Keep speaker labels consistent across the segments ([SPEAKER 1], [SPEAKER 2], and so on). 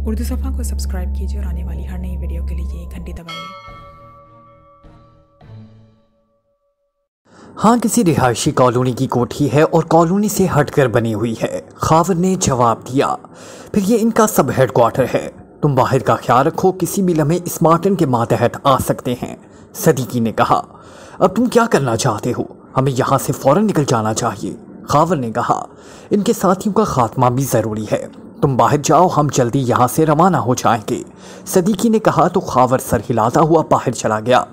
[SPEAKER 1] اردو صفحہ کو سبسکرائب کیجیے اور آنے والی ہر نئی ویڈیو کے لیے گھنٹی دبائیے۔
[SPEAKER 2] ہاں، کسی رہائشی کالونی کی کوٹھی ہے اور کالونی سے ہٹ کر بنی ہوئی ہے، خاور نے جواب دیا۔ پھر یہ ان کا سب ہیڈ کوارٹر ہے۔ تم باہر کا خیال رکھو، کسی بھی لمحے اس مارٹن کے ماتحت آ سکتے ہیں، صدیقی نے کہا۔ اب تم کیا کرنا چاہتے ہو؟ ہمیں یہاں سے فوراً نکل جانا چاہیے، خاور نے کہا۔ ان کے ساتھیوں کا خاتمہ بھی ضروری ہے، تم باہر جاؤ، ہم جلدی یہاں سے روانہ ہو جائیں گے، صدیقی نے کہا تو خاور سر ہلاتا ہوا باہر چلا گیا۔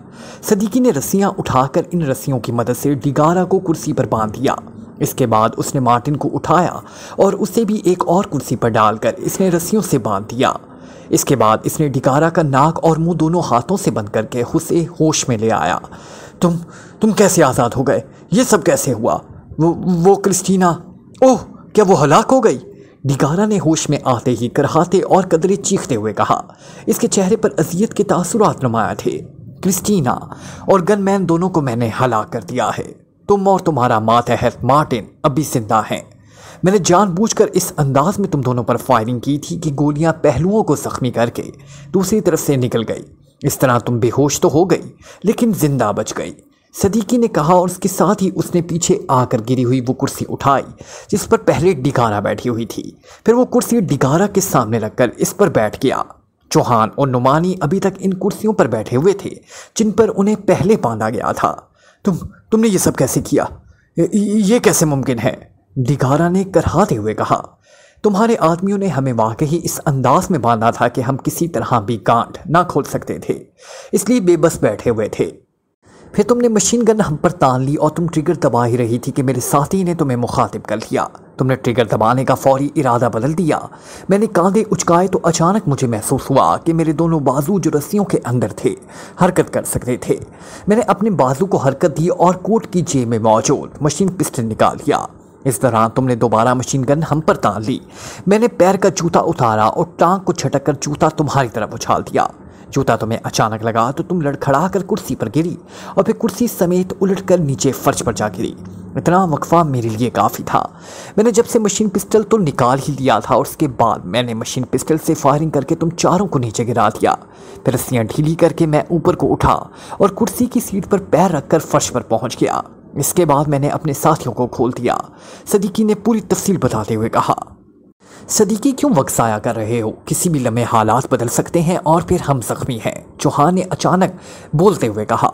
[SPEAKER 2] صدیقی نے رسیاں اٹھا کر ان رسیوں کی مدد سے ڈگارا کو کرسی پر باندھ دیا۔ اس کے بعد اس نے مارٹن کو اٹھایا اور اسے بھی ایک اور کرسی پر ڈال کر اس نے رسیوں سے باندھ دیا۔ اس کے بعد اس نے ڈگارا کا ناک اور منہ دونوں ہاتھوں سے بند کر کے اسے ہوش میں لے آیا۔ تم کیسے آزاد ہو گئے؟ یہ سب کیسے ہوا؟ وہ کرسٹینا، اوہ کیا وہ ہلاک ہو گئی؟ ڈگارا نے ہوش میں آتے ہی کرہاتے اور قدرے چیختے ہوئے کہا۔ اس کے چہرے پر اذیت کے تاثرات نمایاں تھے۔ کرسٹینا اور گن مین دونوں کو میں نے ہلاک کر دیا ہے۔ تم اور تمہارا ماتحت مارٹن اب بھی زندہ ہیں۔ میں نے جان بوجھ کر اس انداز میں تم دونوں پر فائرنگ کی تھی کہ گولیاں پہلوؤں کو زخمی کر کے دوسری طرف سے نکل گئی۔ اس طرح تم بے ہوش تو ہو گئی لیکن زندہ بچ گئی، صدیقی نے کہا، اور اس کے ساتھ ہی اس نے پیچھے آ کر گری ہوئی وہ کرسی اٹھائی جس پر پہلے ڈگارا بیٹھی ہوئی تھی۔ پھر وہ کرسی ڈگارا کے سامنے رکھ کر اس پر بیٹھ گیا۔ چوہان اور نعمانی ابھی تک ان کرسیوں پر بیٹھے ہوئے تھے جن پر انہیں پہلے باندھا گیا تھا۔ تم نے یہ سب کیسے کیا؟ یہ کیسے ممکن ہے؟ ڈگارا نے کرہاتے ہوئے کہا۔ تمہارے آدمیوں نے ہمیں واقعی اس انداز میں باندھا تھا کہ ہم کسی طرح بھی گانٹھ نہ کھول سکتے تھے، اس لیے بے بس بیٹھے ہوئے تھے۔ پھر تم نے مشین گن ہم پر تان لی اور تم ٹریگر دبا ہی رہی تھی کہ میرے ساتھی نے تمہیں مخاطب کر لیا۔ تم نے ٹریگر دبانے کا فوری ارادہ بدل دیا۔ میں نے کاندھے اچکائے تو اچانک مجھے محسوس ہوا کہ میرے دونوں بازو جو رسیوں کے اندر تھے حرکت کر سکتے تھے۔ میں نے اپنے بازو کو حرکت دی اور کوٹ کی جیب میں موجود مشین پسٹل نکال لیا۔ اس دوران تم نے دوبارہ مشین گن ہم پر تان لی۔ میں نے پیر کا جوتا اتارا اور ٹانگ کو جھٹک کر جوتا تمہاری طرف اچھال دیا۔ جوتا تمہیں اچانک لگا تو تم لڑکھڑا کر کرسی پر گری اور پھر کرسی سمیت الٹ کر نیچے فرش پر جا گری۔ اتنا وقفہ میرے لیے کافی تھا۔ میں نے جب سے مشین پسٹل تو نکال ہی لیا تھا اور اس کے بعد میں نے مشین پسٹل سے فائرنگ کر کے تم چاروں کو نیچے گرا دیا۔ پھر رسیاں ڈھیلی کر کے میں اوپر کو اٹھا اور کرسی کی سیٹ پر پیر رکھ کر فرش پر پہنچ گیا۔ اس کے بعد میں نے اپنے ساتھیوں کو کھول دیا، صدیقی نے پوری تفصیل بتاتے ہوئے کہا۔ صدیقی، کیوں وقت ضائع کر رہے ہو؟ کسی بھی لمحے حالات بدل سکتے ہیں اور پھر ہم زخمی ہیں، چوہان نے اچانک بولتے ہوئے کہا۔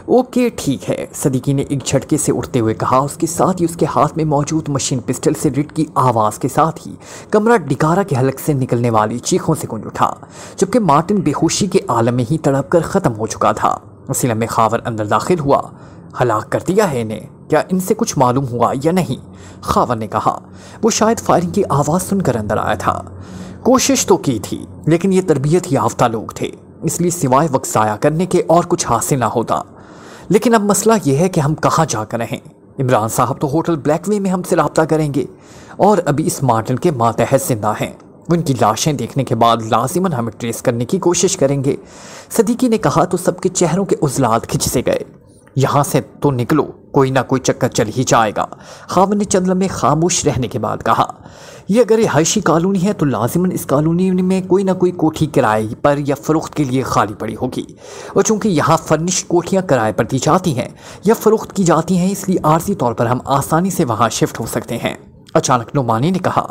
[SPEAKER 2] اوکے ٹھیک ہے، صدیقی نے ایک جھٹکے سے اٹھتے ہوئے کہا۔ اس کے ساتھ ہی اس کے ہاتھ میں موجود مشین پسٹل سے رٹ کی آواز کے ساتھ ہی کمرہ ڈگارا کے حلق سے نکلنے والی چیخوں سے گونج اٹھا، جبکہ مارٹن بے ہوشی کے عالم میں ہی تڑپ کر ختم ہو چکا تھا۔ اسی لمحے خاور اندر داخل ہوا۔ ہلاک کر دیا ہے انہیں؟ کیا ان سے کچھ معلوم ہوا یا نہیں؟ خاور نے کہا۔ وہ شاید فائرنگ کی آواز سن کر اندر آیا تھا۔ کوشش تو کی تھی لیکن یہ تربیت یافتہ لوگ تھے، اس لیے سوائے وقت ضائع کرنے کے اور کچھ حاصل نہ ہوتا۔ لیکن اب مسئلہ یہ ہے کہ ہم کہاں جا کر رہیں؟ عمران صاحب تو ہوٹل بلیک وے میں ہم سے رابطہ کریں گے اور ابھی اس مارٹن کے ماتحت زندہ ہیں۔ وہ ان کی لاشیں دیکھنے کے بعد لازماً ہمیں ٹریس کرنے کی کوشش کریں گے، صدیقی نے کہا تو سب کے چہروں کے عضلات کھنچ سے گئے۔ یہاں سے تو نکلو، کوئی نہ کوئی چکر چل ہی جائے گا، خاور نے چند لمحے خاموش رہنے کے بعد کہا۔ یہ اگر رہائشی کالونی ہے تو لازماً اس کالونی میں کوئی نہ کوئی کوٹھی کرائے پر یا فروخت کے لیے خالی پڑی ہوگی، اور چونکہ یہاں فرنشڈ کوٹھیاں کرائے پر دی جاتی ہیں یا فروخت کی جاتی ہیں، اس لیے عارضی طور پر ہم آسانی سے وہاں شفٹ ہو سکتے ہیں، اچانک نعمانی نے کہا۔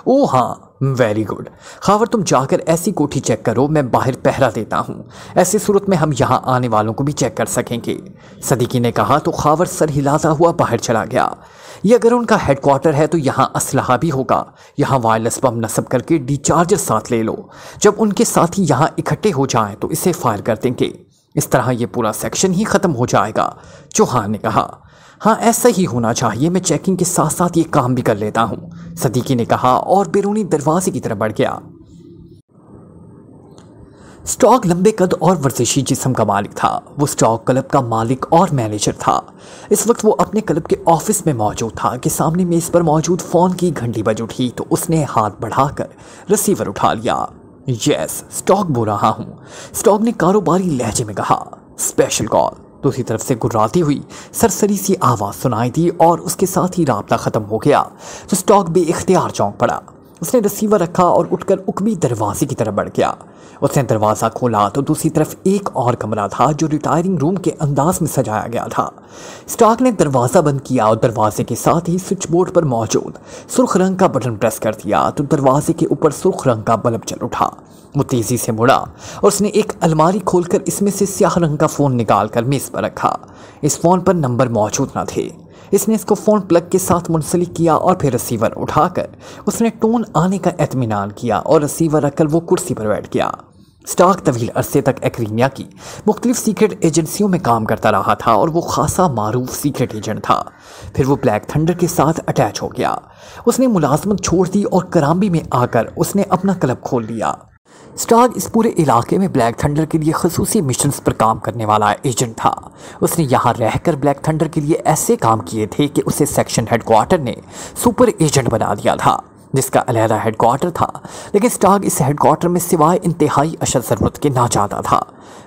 [SPEAKER 2] او ہاں، ویری گڈ، خاور تم جا کر ایسی کوٹھی چیک کرو، میں باہر پہرا دیتا ہوں، ایسی صورت میں ہم یہاں آنے والوں کو بھی چیک کر سکیں گے، صدیقی نے کہا تو خاور سر ہلاتا ہوا باہر چلا گیا۔ یہ اگر ان کا ہیڈ کوارٹر ہے تو یہاں اسلحہ بھی ہوگا، یہاں وائرلیس بم نصب کر کے ڈی چارجر ساتھ لے لو، جب ان کے ساتھی یہاں اکٹھے ہو جائیں تو اسے فائر کر دیں گے، اس طرح یہ پورا سیکشن ہی ختم ہو جائے گا، چوہان نے کہا۔ ہاں ایسا ہی ہونا چاہیے، میں چیکنگ کے ساتھ ساتھ یہ کام بھی کر لیتا ہوں، صدیقی نے کہا اور بیرونی دروازے کی طرف بڑھ گیا۔ سٹاک لمبے قد اور ورزشی جسم کا مالک تھا۔ وہ سٹاک کلب کا مالک اور مینیجر تھا۔ اس وقت وہ اپنے کلب کے آفس میں موجود تھا کہ سامنے میز پر موجود فون کی گھنٹی بج اٹھی تو اس نے ہاتھ بڑھا کر ریسیور اٹھا لیا۔ یس، سٹاک بول رہا ہوں، سٹاک نے کاروباری لہجے میں کہا۔ اسپیشل کال، دوسری طرف سے گراتی ہوئی سرسری سی آواز سنائی دی اور اس کے ساتھ ہی رابطہ ختم ہو گیا تو سٹاک بے اختیار چونک پڑا۔ اس نے ریسیور رکھا اور اٹھ کر اکبی دروازے کی طرف بڑھ گیا۔ اس نے دروازہ کھولا تو دوسری طرف ایک اور کمرہ تھا جو ریٹائرنگ روم کے انداز میں سجایا گیا تھا۔ اسٹارک نے دروازہ بند کیا اور دروازے کے ساتھ ہی سوئچ بورڈ پر موجود سرخ رنگ کا بٹن پریس کر دیا تو دروازے کے اوپر سرخ رنگ کا بلب جل اٹھا۔ وہ تیزی سے مڑا اور اس نے ایک الماری کھول کر اس میں سے سیاہ رنگ کا فون نکال کر میز پر رکھا۔ اس فون پر نمبر موجود نہ تھے۔ اس نے اس کو فون پلگ کے ساتھ منسلک کیا اور پھر ریسیور اٹھا کر اس نے ٹون آنے کا اطمینان کیا اور ریسیور رکھ کر وہ کرسی پر بیٹھ گیا۔ اسٹارک طویل عرصے تک ایکریمیا کی مختلف سیکرٹ ایجنسیوں میں کام کرتا رہا تھا اور وہ خاصا معروف سیکرٹ ایجنٹ تھا۔ پھر وہ بلیک تھنڈر کے ساتھ اٹیچ ہو گیا۔ اس نے ملازمت چھوڑ دی اور کرامبی میں آ کر اس نے اپنا کلب کھول لیا۔ اسٹارک اس پورے علاقے میں بلیک تھنڈر کے لیے خصوصی مشنز پر کام کرنے والا ایجنٹ تھا۔ اس نے یہاں رہ کر بلیک تھنڈر کے لیے ایسے کام کیے تھے کہ اسے سیکشن ہیڈ کوارٹر نے سپر ایجنٹ بنا دیا تھا، جس کا علیحدہ ہیڈ کوارٹر تھا، لیکن اسٹارک اس ہیڈ کوارٹر میں سوائے انتہائی اشد ضرورت کے نہ جاتا تھا۔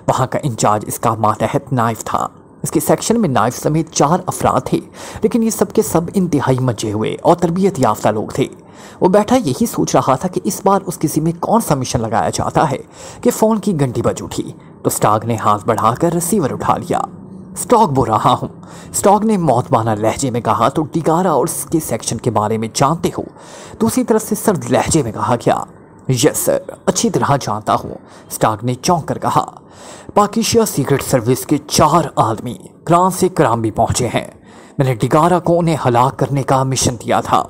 [SPEAKER 2] وہاں کا انچارج اس کا ماتحت نائف تھا۔ اس کے سیکشن میں نائف سمیت 4 افراد تھے، لیکن یہ سب کے سب انتہائی مچے ہوئے اور تربیت یافتہ لوگ تھے۔ وہ بیٹھا یہی سوچ رہا تھا کہ اس بار اس کسی میں کون سا مشن لگایا جاتا ہے کہ فون کی گھنٹی بج اٹھی تو اسٹارک نے ہاتھ بڑھا کر ریسیور اٹھا لیا۔ اسٹارک بول رہا ہوں، اسٹارک نے موتبانہ لہجے میں کہا۔ تو ڈیگارا اور اس کے سیکشن کے بارے میں جانتے ہو؟ دوسری طرف سے سرد لہجے میں کہا گیا۔ یس سر، اچھی طرح جانتا ہوں، اسٹارک نے چونک کر کہا۔ پاکیشیا سیکرٹ سروس کے 4 آدمی کران سے کرامبی پہنچے ہیں۔ میں نے ڈیگارا کو انہیں ہلاک کرنے کا مشن دیا تھا۔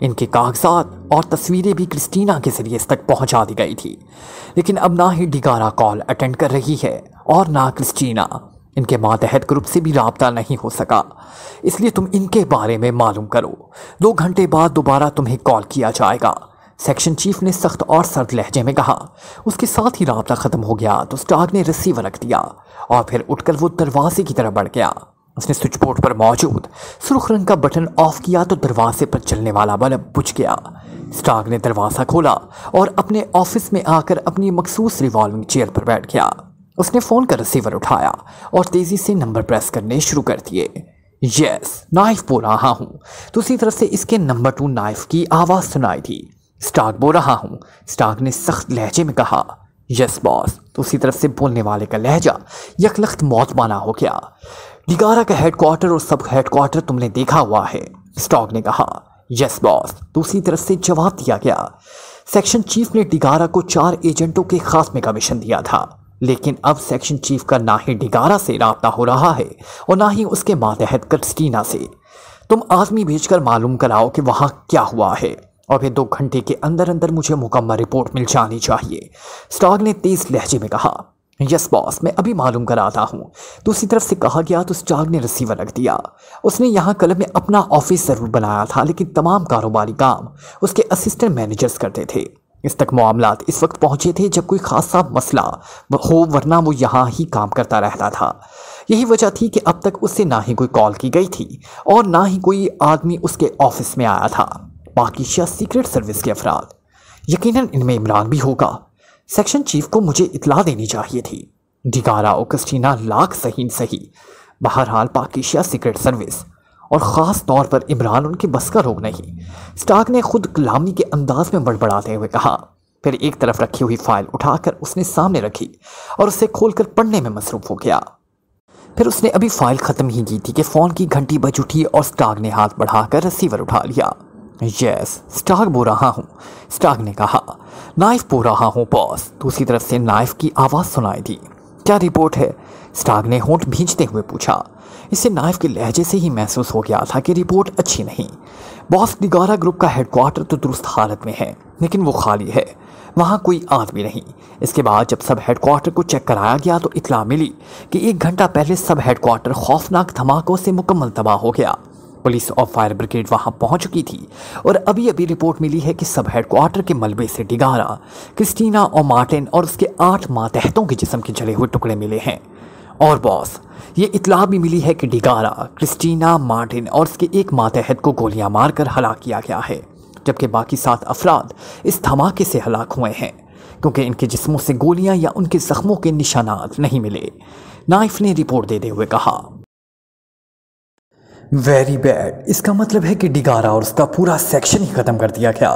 [SPEAKER 2] ان کے کاغذات اور تصویریں بھی کرسٹینا کے ذریعے اس تک پہنچا دی گئی تھی، لیکن اب نہ ہی ڈیگارا کال اٹینڈ کر رہی ہے اور نہ کرسٹینا۔ ان کے ماتحت گروپ سے بھی رابطہ نہیں ہو سکا، اس لیے تم ان کے بارے میں معلوم کرو۔ 2 گھنٹے بعد دوبارہ تمہیں کال کیا جائے گا، سیکشن چیف نے سخت اور سرد لہجے میں کہا۔ اس کے ساتھ ہی رابطہ ختم ہو گیا تو اسٹارک نے ریسیور رکھ دیا اور پھر اٹھ کر وہ دروازے کی طرف بڑھ گیا۔ اس نے سوئچ بورڈ پر موجود سرخ رنگ کا بٹن آف کیا تو دروازے پر چلنے والا بلب بجھ گیا۔ اسٹارک نے دروازہ کھولا اور اپنے آفس میں آ کر اپنی مخصوص ریوالونگ چیئر پر بیٹھ گیا۔ اس نے فون کا ریسیور اٹھایا اور تیزی سے نمبر پریس کرنے شروع کر دیے۔ یس، نائف بول رہا ہوں۔ دوسری طرف سے اس کے نمبر 2 نائف کی آواز سنائی تھی۔ اسٹارک بول رہا ہوں، اسٹارک نے سخت لہجے میں کہا۔ یس باس، دوسری طرف سے بولنے والے کا لہجہ یکلخت موتبانہ ہو گیا۔ ڈیگارا کا ہیڈ کوارٹر اور سب ہیڈ کوارٹر تم نے دیکھا ہوا ہے، اسٹارک نے کہا۔ یس باس، دوسری طرف سے جواب دیا گیا۔ سیکشن چیف نے ڈیگارا کو 4 ایجنٹوں کے خاتمے کا مشن دیا تھا، لیکن اب سیکشن چیف کا نہ ہی ڈیگارا سے رابطہ ہو رہا ہے اور نہ ہی اس کے ماتحت کرسٹینا سے۔ تم آدمی بھیج کر معلوم کراؤ کہ وہاں کیا ہوا ہے اور پھر 2 گھنٹے کے اندر اندر مجھے مکمل رپورٹ مل جانی چاہیے، اسٹارک نے تیز لہجے میں کہا۔ یس باس، میں ابھی معلوم کراتا ہوں، دوسری طرف سے کہا گیا تو اسٹارک نے ریسیور رکھ دیا۔ اس نے یہاں کلب میں اپنا آفس ضرور بنایا تھا، لیکن تمام کاروباری کام اس کے اسسٹنٹ مینیجرز کرتے تھے۔ اس تک معاملات اس وقت پہنچے تھے جب کوئی خاصا مسئلہ ہو، ورنہ وہ یہاں ہی کام کرتا رہتا تھا۔ یہی وجہ تھی کہ اب تک اس سے نہ ہی کوئی کال کی گئی تھی اور نہ ہی کوئی آدمی اس کے آفس میں آیا تھا۔ پاکیشیا سیکرٹ سروس کے افراد، یقیناً ان میں عمران بھی ہوگا۔ سیکشن چیف کو مجھے اطلاع دینی چاہیے تھی۔ ڈیگارا اور کرسٹینا لاکھ صحیح۔ بہرحال پاکیشیا سیکرٹ سروس اور خاص طور پر عمران ان کے بس کا لوگ نہیں، اسٹارک نے خود کلامی کے انداز میں بڑبڑاتے ہوئے کہا۔ پھر ایک طرف رکھی ہوئی فائل اٹھا کر اس نے سامنے رکھی اور اسے کھول کر پڑھنے میں مصروف ہو گیا۔ پھر اس نے ابھی فائل ختم ہی کی تھی کہ فون کی گھنٹی بج اٹھی اور اسٹارک نے ہاتھ بڑھا کر ریسیور اٹھا لیا۔ یس، اسٹارک بول رہا ہوں، اسٹارک نے کہا۔ نائف بول رہا ہوں باس، دوسری طرف سے نائف کی آواز سنائی دی۔ کیا رپورٹ ہے؟ اسٹارک نے ہونٹ بھینچتے ہوئے پوچھا۔ اسے نائف کے لہجے سے ہی محسوس ہو گیا تھا کہ رپورٹ اچھی نہیں۔ باس، ڈیگارا گروپ کا ہیڈ کوارٹر تو درست حالت میں ہے، لیکن وہ خالی ہے، وہاں کوئی آدمی نہیں۔ اس کے بعد جب سب ہیڈ کوارٹر کو چیک کرایا گیا تو اطلاع ملی کہ 1 گھنٹہ پہلے سب ہیڈ کوارٹر خوفناک دھماکوں سے مکمل تباہ ہو گیا۔ پولیس اور فائر بریگیڈ وہاں پہنچ چکی تھی اور ابھی رپورٹ ملی ہے کہ سب ہیڈ کوارٹر کے ملبے سے ڈیگارا، کرسٹینا اور مارٹن اور اس کے 8 ماتحتوں کے جسم کے جلے ہوئے ٹکڑے ملے ہیں۔ اور باس، یہ اطلاع بھی ملی ہے کہ ڈیگارا، کرسٹینا، مارٹن اور اس کے 1 ماتحت کو گولیاں مار کر ہلاک کیا گیا ہے، جبکہ باقی 7 افراد اس دھماکے سے ہلاک ہوئے ہیں کیونکہ ان کے جسموں سے گولیاں یا ان کے زخموں کے نشانات نہیں ملے، نائف نے رپورٹ دیتے ہوئے کہا۔
[SPEAKER 3] ویری بیڈ، اس کا مطلب ہے کہ ڈیگارا اور اس کا پورا سیکشن ہی ختم کر دیا گیا،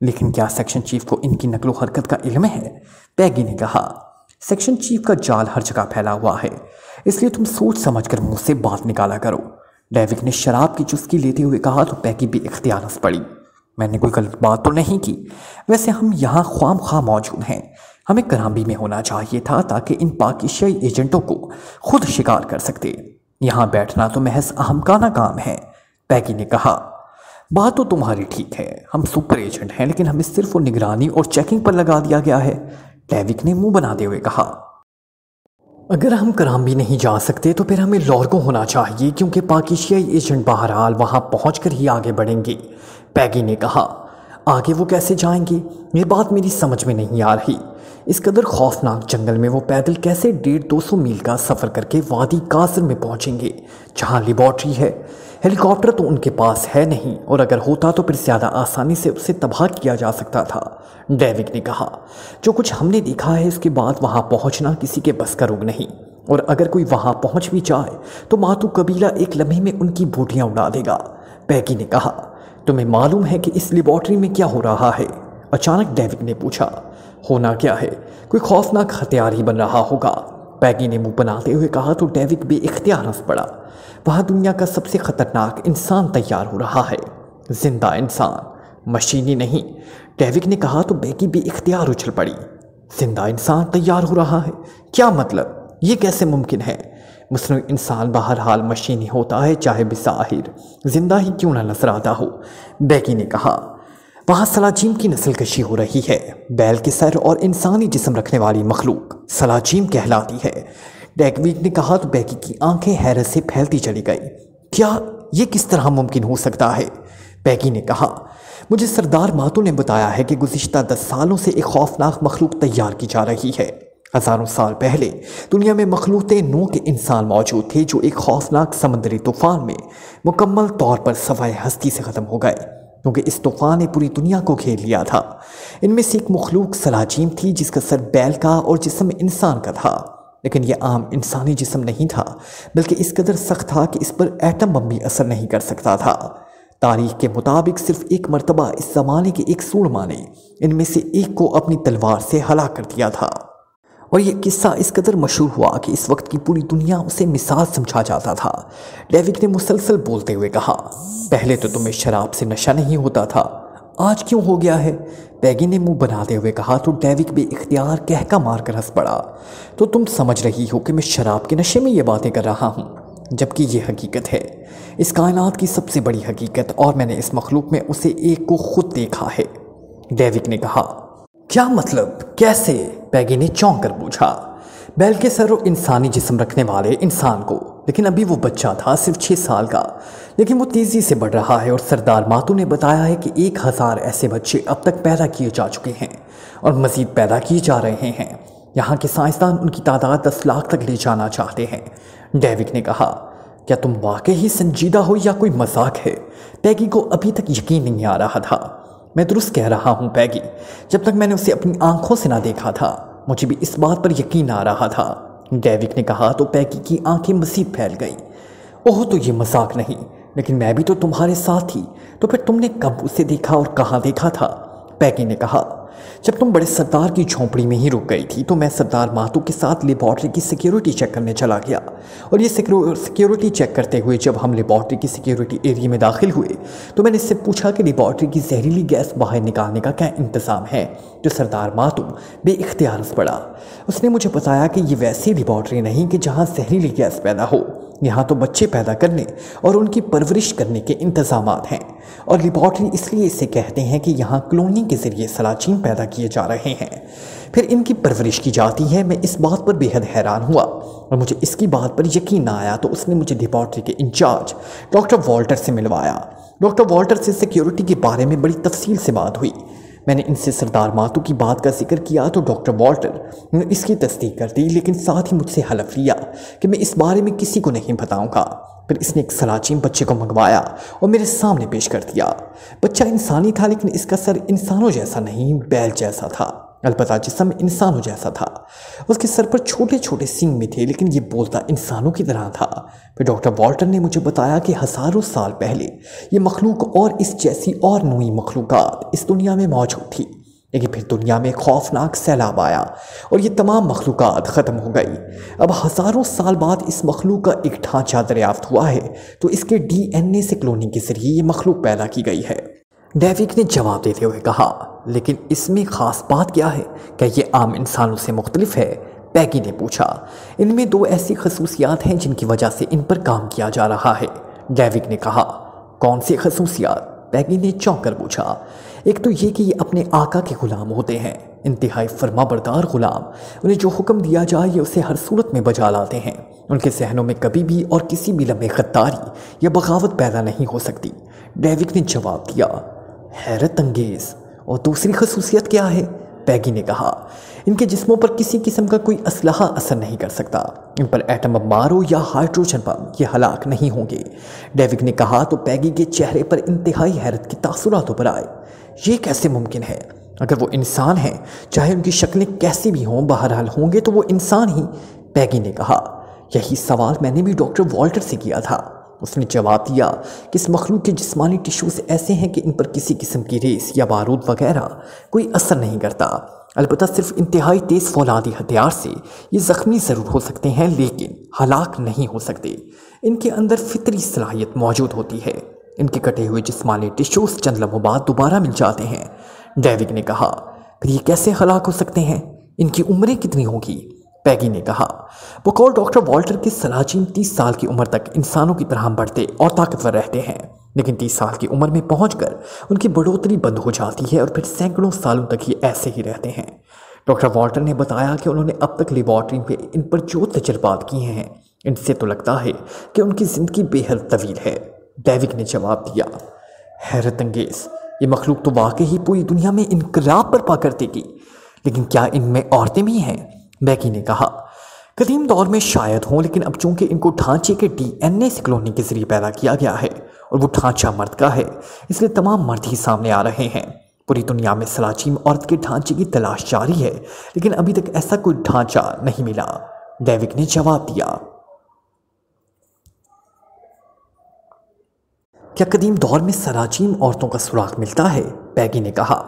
[SPEAKER 2] لیکن کیا سیکشن چیف کو ان کی نقل و حرکت کا علم ہے؟ پیگی نے کہا، سیکشن چیف کا جال ہر جگہ پھیلا ہوا ہے، اس لیے تم سوچ سمجھ کر منہ سے بات نکالا کرو۔ ڈیوک نے شراب کی چسکی لیتے ہوئے کہا تو پیگی بھی اختیار ہنس پڑی۔ میں نے کوئی غلط بات تو نہیں کی، ویسے ہم یہاں خواہ مخواہ موجود ہیں، ہمیں کرامبی میں ہونا چاہیے تھا تاکہ ان پاکستانی ایجنٹوں کو خود شکار کر سکتے، یہاں بیٹھنا تو محض احمقانہ کام ہے۔ پیگی نے کہا، بات تو تمہاری ٹھیک ہے، ہم سپر ایجنٹ ہیں لیکن ہمیں صرف نگرانی اور چیکنگ پر لگا دیا گیا ہے۔ ڈیوک نے منہ بناتے ہوئے کہا، اگر ہم کرامبی نہیں جا سکتے تو پھر ہمیں لارگو ہونا چاہیے کیونکہ پاکستانی ایجنٹ بہرحال وہاں پہنچ کر ہی آگے بڑھیں گے۔ پیگی نے کہا، آگے وہ کیسے جائیں گے؟ یہ بات میری سمجھ میں نہیں آ رہی۔ اس قدر خوفناک جنگل میں وہ پیدل کیسے 150-200 میل کا سفر کر کے وادی کاظر میں پہنچیں گے جہاں لیبارٹری ہے؟ ہیلی کاپٹر تو ان کے پاس ہے نہیں، اور اگر ہوتا تو پھر زیادہ آسانی سے اسے تباہ کیا جا سکتا تھا۔ ڈیوک نے کہا، جو کچھ ہم نے دیکھا ہے اس کے بعد وہاں پہنچنا کسی کے بس کا رگ نہیں، اور اگر کوئی وہاں پہنچ بھی جائے تو ماتو قبیلہ ایک لمحے میں ان کی بوٹیاں اڑا دے گا۔ پیگی نے کہا، تمہیں معلوم ہے کہ اس لیبارٹری میں کیا ہو رہا ہے؟ اچانک ڈیوک نے پوچھا۔ ہونا کیا ہے؟ کوئی خوفناک ہتھیار ہی بن رہا ہوگا، پیگی نے منہ بناتے ہوئے کہا تو ڈیوک بے اختیار ہنس پڑا۔ وہاں دنیا کا سب سے خطرناک انسان تیار ہو رہا ہے، زندہ انسان، مشینی نہیں۔ ڈیوک نے کہا تو پیگی بے اختیار اچھل پڑی۔ زندہ انسان تیار ہو رہا ہے؟ کیا مطلب؟ یہ کیسے ممکن ہے؟ مصنوعی انسان بہرحال مشینی ہوتا ہے، چاہے بظاہر زندہ ہی کیوں نہ نظر آتا ہو۔ بیگی نے کہا، وہاں سلاجیم کی نسل کشی ہو رہی ہے، بیل کے سر اور انسانی جسم رکھنے والی مخلوق سلاجیم کہلاتی ہے۔ ڈیوک نے کہا تو بیگی کی آنکھیں حیرت سے پھیلتی چلی گئی۔ کیا یہ کس طرح ممکن ہو سکتا ہے؟ بیگی نے کہا، مجھے سردار ماتو نے بتایا ہے کہ گزشتہ 10 سالوں سے ایک خوفناک مخلوق تیار کی جا رہی ہے۔ ہزاروں سال پہلے دنیا میں مخلوق نو کے انسان موجود تھے جو ایک خوفناک سمندری طوفان میں مکمل طور پر سوائے ہستی سے ختم ہو گئے، کیونکہ اس طوفان نے پوری دنیا کو گھیر لیا تھا۔ ان میں سے ایک مخلوق سلاجیم تھی جس کا سر بیل کا اور جسم انسان کا تھا، لیکن یہ عام انسانی جسم نہیں تھا، بلکہ اس قدر سخت تھا کہ اس پر ایٹم بم بھی اثر نہیں کر سکتا تھا۔ تاریخ کے مطابق صرف ایک مرتبہ اس زمانے کے ایک سورما نے ان میں سے ایک کو اپنی تلوار سے ہلاک کر دیا تھا، اور یہ قصہ اس قدر مشہور ہوا کہ اس وقت کی پوری دنیا اسے مثال سمجھا جاتا تھا۔ ڈیوک نے مسلسل بولتے ہوئے کہا، پہلے تو تمہیں شراب سے نشہ نہیں ہوتا تھا، آج کیوں ہو گیا ہے؟ پیگی نے منہ بناتے ہوئے کہا تو ڈیوک بے اختیار کہکا مار کر ہنس پڑا۔ تو تم سمجھ رہی ہو کہ میں شراب کے نشے میں یہ باتیں کر رہا ہوں، جبکہ یہ حقیقت ہے، اس کائنات کی سب سے بڑی حقیقت، اور میں نے اس مخلوق میں اسے ایک کو خود دیکھا ہے۔ ڈیوک نے کہا، کیا مطلب؟ کیسے؟ پیگی نے چونک کر پوچھا۔ بیل کے سر اور انسانی جسم رکھنے والے انسان کو، لیکن ابھی وہ بچہ تھا، صرف 6 سال کا، لیکن وہ تیزی سے بڑھ رہا ہے، اور سردار ماتو نے بتایا ہے کہ 1000 ایسے بچے اب تک پیدا کیے جا چکے ہیں اور مزید پیدا کیے جا رہے ہیں۔ یہاں کے سائنسدان ان کی تعداد 10 لاکھ تک لے جانا چاہتے ہیں۔ ڈیوک نے کہا، کیا تم واقعی سنجیدہ ہو یا کوئی مذاق ہے؟ پیگی کو ابھی تک یقین نہیں آ رہا تھا۔ میں درست کہہ رہا ہوں پیگی، جب تک میں نے اسے اپنی آنکھوں سے نہ دیکھا تھا مجھے بھی اس بات پر یقین آ رہا تھا۔ ڈیوک نے کہا تو پیگی کی آنکھیں مزید پھیل گئیں۔ اوہ، تو یہ مذاق نہیں، لیکن میں بھی تو تمہارے ساتھ تھی، تو پھر تم نے کب اسے دیکھا اور کہاں دیکھا تھا؟ پیگی نے کہا، جب تم بڑے سردار کی جھونپڑی میں ہی رک گئی تھی تو میں سردار ماتو کے ساتھ لیبارٹری کی سیکیورٹی چیک کرنے چلا گیا، اور یہ سیکیورٹی چیک کرتے ہوئے جب ہم لیبارٹری کی سیکیورٹی ایریا میں داخل ہوئے تو میں نے اس سے پوچھا کہ لیبارٹری کی زہریلی گیس باہر نکالنے کا کیا انتظام ہے، جو سردار ماتو بے اختیار ہنس پڑا۔ اس نے مجھے بتایا کہ یہ ویسی لیبارٹری نہیں کہ جہاں زہریلی گیس پیدا ہو، یہاں تو بچے پیدا کرنے اور ان کی پرورش کرنے کے انتظامات ہیں، اور لیبارٹری اس لیے اسے کہتے ہیں کہ یہاں کلوننگ کے ذریعے سلاجین پیدا کیے جا رہے ہیں، پھر ان کی پرورش کی جاتی ہے۔ میں اس بات پر بے حد حیران ہوا، اور مجھے اس کی بات پر یقین نہ آیا تو اس نے مجھے لیبارٹری کے انچارج ڈاکٹر والٹر سے ملوایا۔ ڈاکٹر والٹر سے سیکیورٹی کے بارے میں بڑی تفصیل سے بات ہوئی۔ میں نے ان سے سردار ماتو کی بات کا ذکر کیا تو ڈاکٹر والٹر نے اس کی تصدیق کر دی، لیکن ساتھ ہی مجھ سے حلف لیا کہ میں اس بارے میں کسی کو نہیں بتاؤں گا۔ پھر اس نے ایک سلاجیم بچے کو منگوایا اور میرے سامنے پیش کر دیا۔ بچہ انسانی تھا، لیکن اس کا سر انسانوں جیسا نہیں، بیل جیسا تھا۔ البتہ جسم انسانوں جیسا تھا۔ اس کے سر پر چھوٹے چھوٹے سینگ بھی تھے، لیکن یہ بولتا انسانوں کی طرح تھا۔ پھر ڈاکٹر والٹر نے مجھے بتایا کہ ہزاروں سال پہلے یہ مخلوق اور اس جیسی اور نوعی مخلوقات اس دنیا میں موجود تھی، لیکن پھر دنیا میں خوفناک سیلاب آیا اور یہ تمام مخلوقات ختم ہو گئی۔ اب ہزاروں سال بعد اس مخلوق کا ایک ڈھانچہ دریافت ہوا ہے، تو اس کے ڈی این اے سے کلوننگ کے ذریعے یہ مخلوق پیدا کی گئی ہے۔ ڈیوک نے جواب دیتے ہوئے کہا، لیکن اس میں خاص بات کیا ہے؟ کیا یہ عام انسانوں سے مختلف ہے؟ پیگی نے پوچھا۔ ان میں 2 ایسی خصوصیات ہیں جن کی وجہ سے ان پر کام کیا جا رہا ہے، ڈیوک نے کہا۔ کون سی خصوصیات؟ پیگی نے چونک کر پوچھا۔ ایک تو یہ کہ یہ اپنے آقا کے غلام ہوتے ہیں، انتہائی فرما بردار غلام۔ انہیں جو حکم دیا جائے یہ اسے ہر صورت میں بجا لاتے ہیں۔ ان کے ذہنوں میں کبھی بھی اور کسی بھی لمحے غداری یا بغاوت پیدا نہیں ہو سکتی، ڈیوک نے جواب دیا۔ حیرت انگیز۔ اور دوسری خصوصیت کیا ہے؟ پیگی نے کہا۔ ان کے جسموں پر کسی قسم کا کوئی اسلحہ اثر نہیں کر سکتا۔ ان پر ایٹم بم مارو یا ہائیڈروجن بم، یہ ہلاک نہیں ہوں گے، ڈیوک نے کہا تو پیگی کے چہرے پر انتہائی حیرت کے تاثرات ابھر آئے۔ یہ کیسے ممکن ہے؟ اگر وہ انسان ہیں، چاہے ان کی شکلیں کیسی بھی ہوں، بہرحال ہوں گے تو وہ انسان ہی، پیگی نے کہا۔ یہی سوال میں نے بھی ڈاکٹر والٹر سے کیا تھا۔ اس نے جواب دیا کہ اس مخلوق کے جسمانی ٹشوز ایسے ہیں کہ ان پر کسی قسم کی ریس یا بارود وغیرہ کوئی اثر نہیں کرتا۔ البتہ صرف انتہائی تیز فولادی ہتھیار سے یہ زخمی ضرور ہو سکتے ہیں، لیکن ہلاک نہیں ہو سکتے۔ ان کے اندر فطری صلاحیت موجود ہوتی ہے۔ ان کے کٹے ہوئے جسمانی ٹشوز چند لمحوں بعد دوبارہ مل جاتے ہیں، ڈیوک نے کہا۔ پھر یہ کیسے ہلاک ہو سکتے ہیں؟ ان کی عمریں کتنی ہوں گی؟ پیگی نے کہا۔ بقول ڈاکٹر والٹر کے سلاجین 30 سال کی عمر تک انسانوں کی طرح بڑھتے اور طاقتور رہتے ہیں، لیکن 30 سال کی عمر میں پہنچ کر ان کی بڑھوتری بند ہو جاتی ہے اور پھر سینکڑوں سالوں تک یہ ایسے ہی رہتے ہیں۔ ڈاکٹر والٹر نے بتایا کہ انہوں نے اب تک لیبارٹری میں ان پر جو تجربات کیے ہیں، ان سے تو لگتا ہے کہ ان کی زندگی بے حد طویل ہے، ڈیوک نے جواب دیا۔ حیرت انگیز۔ یہ مخلوق تو واقعی پوری دنیا میں انقلاب برپا کرتے گی، لیکن کیا ان میں عورتیں بھی ہیں؟ بیکی نے کہا۔ قدیم دور میں شاید ہوں، لیکن اب چونکہ ان کو ڈھانچے کے ڈی این اے سے کلوننگ کے ذریعے پیدا کیا گیا ہے اور وہ ڈھانچہ مرد کا ہے، اس لیے تمام مرد ہی سامنے آ رہے ہیں۔ پوری دنیا میں سلاجیم عورت کے ڈھانچے کی تلاش جاری ہے، لیکن ابھی تک ایسا کوئی ڈھانچہ نہیں ملا، ڈیوک نے جواب دیا۔ کیا قدیم دور میں سراجیم عورتوں کا سراغ ملتا ہے؟ پیگی نے کہا۔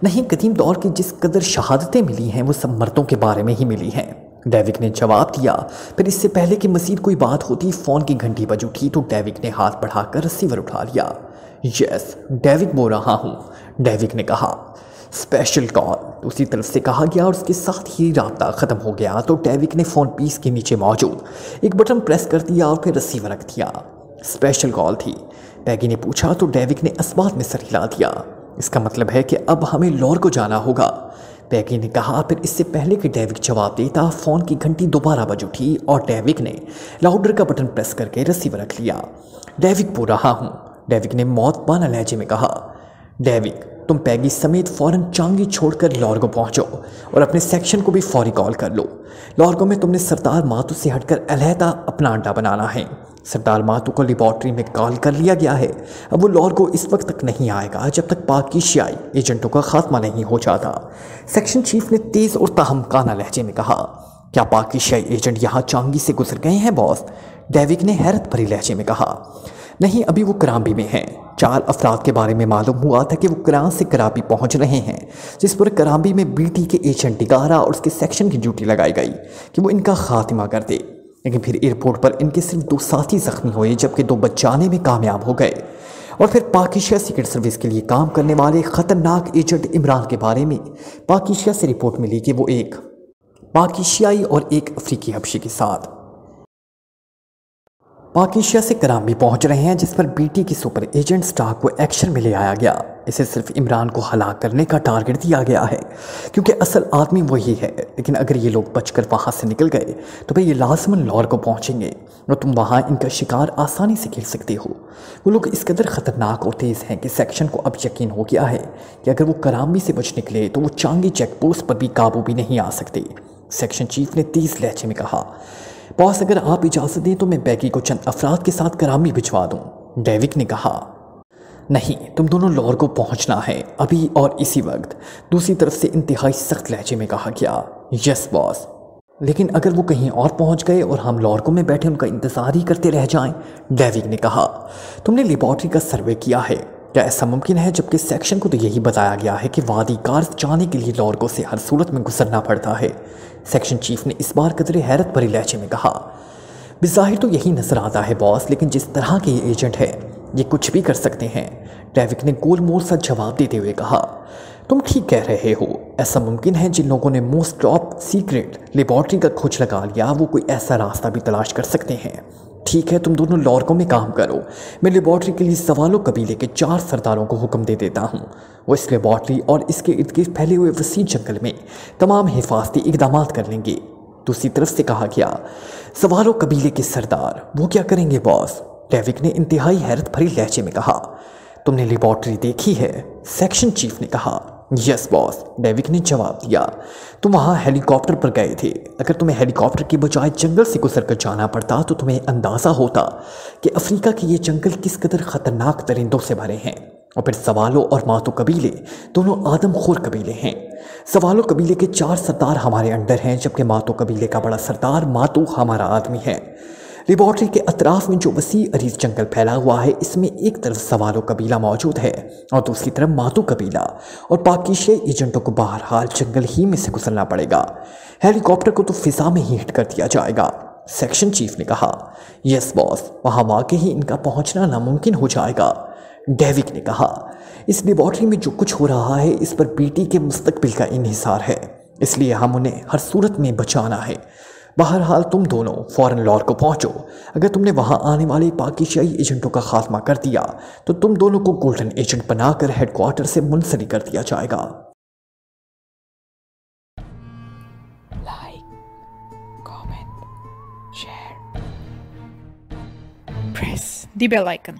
[SPEAKER 2] نہیں، قدیم دور کی جس قدر شہادتیں ملی ہیں وہ سب مردوں کے بارے میں ہی ملی ہیں، ڈیوک نے جواب دیا۔ پھر اس سے پہلے کہ مزید کوئی بات ہوتی، فون کی گھنٹی بج اٹھی تو ڈیوک نے ہاتھ بڑھا کر ریسیور اٹھا لیا۔ یس، ڈیوک بول رہا ہوں، ڈیوک نے کہا۔ اسپیشل کال، دوسری طرف سے کہا گیا اور اس کے ساتھ ہی رابطہ ختم ہو گیا تو ڈیوک نے فون پیس کے نیچے موجود ایک بٹن پریس کر دیا اور پھر ریسیور رکھ دیا۔ اسپیشل کال تھی، پیگی نے پوچھا تو ڈیوک نے اسبات میں سر ہلا دیا۔ اس کا مطلب ہے کہ اب ہمیں لاہور کو جانا ہوگا، پیگی نے کہا۔ پھر اس سے پہلے کہ ڈیوک جواب دیتا، فون کی گھنٹی دوبارہ بج اٹھی اور ڈیوک نے لاؤڈر کا بٹن پریس کر کے ریسیور رکھ لیا۔ ڈیوک بول رہا ہوں، ڈیوک نے موت بانا لہجے میں کہا۔ ڈیوک، تم پیگی سمیت فوراً چانگی چھوڑ کر لاہور کو پہنچو اور اپنے سیکشن کو بھی فوری کال کر لو۔ لاہور میں تم نے سردار ماتو سے ہٹ کر علیحدہ اپنا اڈا بنانا ہے۔ سردار ماتو کو لیبارٹری میں کال کر لیا گیا ہے، اب وہ لاہور کو اس وقت تک نہیں آئے گا جب تک پاکیشیائی ایجنٹوں کا خاتمہ نہیں ہو جاتا، سیکشن چیف نے تیز اور تہمکانہ لہجے میں کہا۔ کیا پاکیشیائی ایجنٹ یہاں چانگی سے گزر گئے ہیں باس؟ ڈیوک نے حیرت بھری لہجے میں کہا۔ نہیں، ابھی وہ کرامبی میں ہیں۔ 4 افراد کے بارے میں معلوم ہوا تھا کہ وہ کران سے کرابی پہنچ رہے ہیں، جس پر کرامبی میں بی ٹی کے ایجنٹ ڈگارا اور اس کے سیکشن کی ڈیوٹی لگائی گئی کہ وہ ان کا خاتمہ کر دے، لیکن پھر ایئرپورٹ پر ان کے صرف 2 ساتھی زخمی ہوئے جبکہ 2 بچ جانے میں کامیاب ہو گئے۔ اور پھر پاکیشیا سیکرٹ سروس کے لیے کام کرنے والے خطرناک ایجنٹ عمران کے بارے میں پاکیشیا سے رپورٹ ملی کہ وہ ایک پاکیشیائی اور ایک افریقی حبشی کے ساتھ پاکیشیا سے کرامبی پہنچ رہے ہیں، جس پر بی ٹی کی سپر ایجنٹ سٹاک کو ایکشن میں لے آیا گیا۔ اسے صرف عمران کو ہلاک کرنے کا ٹارگٹ دیا گیا ہے کیونکہ اصل آدمی وہی ہے، لیکن اگر یہ لوگ بچ کر وہاں سے نکل گئے تو پھر یہ لازماً لاہور کو پہنچیں گے اور تم وہاں ان کا شکار آسانی سے کھیل سکتے ہو۔ وہ لوگ اس قدر خطرناک اور تیز ہیں کہ سیکشن کو اب یقین ہو گیا ہے کہ اگر وہ کرامبی سے بچ نکلے تو وہ چانگی چیک پوسٹ پر بھی قابو بھی نہیں آ سکتے، سیکشن چیف نے تیز لہجے میں کہا۔ باس، اگر آپ اجازت دیں تو میں بیکی کو چند افراد کے ساتھ کرامبی بھجوا دوں، ڈیوک نے کہا۔ نہیں، تم دونوں لور کو پہنچنا ہے ابھی اور اسی وقت، دوسری طرف سے انتہائی سخت لہجے میں کہا گیا۔ یس باس، لیکن اگر وہ کہیں اور پہنچ گئے اور ہم لورکو میں بیٹھے ان کا انتظار ہی کرتے رہ جائیں، ڈیوگ نے کہا۔ تم نے لیبارٹری کا سروے کیا ہے، کیا ایسا ممکن ہے؟ جبکہ سیکشن کو تو یہی بتایا گیا ہے کہ وادی کارز جانے کے لیے لورکو سے ہر صورت میں گزرنا پڑتا ہے۔ سیکشن چیف نے اس بار قدرے حیرت بھری لہجے میں کہا۔ بظاہر تو یہی نظر آتا ہے باس، لیکن جس طرح کے یہ ایجنٹ ہے یہ کچھ بھی کر سکتے ہیں، ڈیوگ نے گول مول سا جواب دیتے ہوئے کہا۔ تم ٹھیک کہہ رہے ہو، ایسا ممکن ہے جن لوگوں نے موسٹ ٹاپ سیکرٹ لیبارٹری کا کھوج لگا لیا وہ کوئی ایسا راستہ بھی تلاش کر سکتے ہیں۔ ٹھیک ہے، تم دونوں لورکو میں کام کرو، میں لیبارٹری کے لیے سوالو قبیلے کے 4 سرداروں کو حکم دے دیتا ہوں، وہ اس لیبارٹری اور اس کے ارد گرد پھیلے ہوئے وسیع جنگل میں تمام حفاظتی اقدامات کر لیں گے۔ دوسری طرف سے کہا گیا۔ سوالو قبیلے کے سردار وہ کیا کریں گے باس؟ ڈیوگ نے انتہائی حیرت بھری لہجے میں کہا۔ تم نے لیبارٹری دیکھی ہے؟ سیکشن چیف نے کہا۔ یس باس، ڈیوگ نے جواب دیا۔ تم وہاں ہیلی کاپٹر پر گئے تھے، اگر تمہیں ہیلی کاپٹر کی بجائے جنگل سے گزر کر جانا پڑتا تو تمہیں اندازہ ہوتا کہ افریقہ کے یہ جنگل کس قدر خطرناک درندوں سے بھرے ہیں۔ اور پھر سوالو اور ماتو قبیلے دونوں آدم خور قبیلے ہیں۔ سوالو قبیلے کے 4 سردار ہمارے انڈر ہیں، جبکہ ماتو قبیلے کا بڑا سردار ماتو ہمارا آدمی ہے۔ لیبارٹری کے اطراف میں جو وسیع عریض جنگل پھیلا ہوا ہے، اس میں ایک طرف سوالو قبیلہ موجود ہے اور دوسری طرف ماتو قبیلہ، اور پاکیشے ایجنٹوں کو بہرحال جنگل ہی میں سے گزرنا پڑے گا۔ ہیلی کاپٹر کو تو فضا میں ہی ہٹ کر دیا جائے گا، سیکشن چیف نے کہا۔ یس باس، وہاں واقعی ان کا پہنچنا ناممکن ہو جائے گا، ڈیوگ نے کہا۔ اس لیبارٹری میں جو کچھ ہو رہا ہے اس پر بیٹی کے مستقبل کا انحصار ہے، اس لیے ہم انہیں ہر صورت میں بچانا ہے۔ بہرحال تم دونوں فوراً لورکو پہنچو، اگر تم نے وہاں آنے والے پاکیشائی ایجنٹوں کا خاتمہ کر دیا تو تم دونوں کو گولڈن ایجنٹ بنا کر ہیڈ کوارٹر سے منسلک کر دیا جائے گا۔
[SPEAKER 1] لائک، کامنٹ، شیئر، پریس دی بیل آئکن۔